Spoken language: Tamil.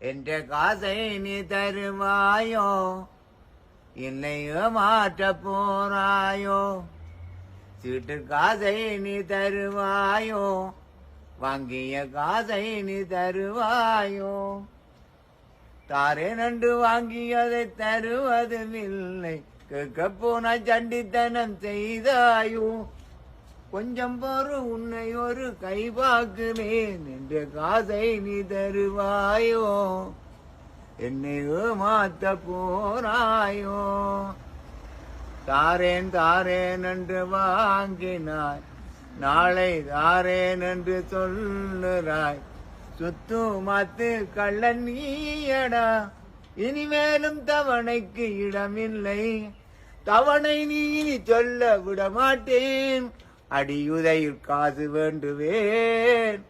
என்ற காசை நீ தருவாயோ இல்லையோ மாற்ற போறாயோ சீட்டு காசை நீ தருவாயோ வாங்கிய காசை நீ தருவாயோ தாரே நன்று வாங்கியதை தருவதும் இல்லை கேட்க போன சண்டித்தனம் செய்தாயோ கொஞ்சம் போரு உன்னை ஒரு கை பார்க்கிறேன் என்ற காசை நீ தருவாயோ என்னை மாத்த போறாயோ தாரேன் தாரேன் என்று வாங்கினாய் நாளை தாரேன் என்று சொல்லுறாய் சுத்து மாத்து கள்ளன் நீயடா இனிமேலும் தவணைக்கு இடமில்லை தவணை நீ சொல்ல விட மாட்டேன் அடியுதையில் காசு வேண்டுவேன்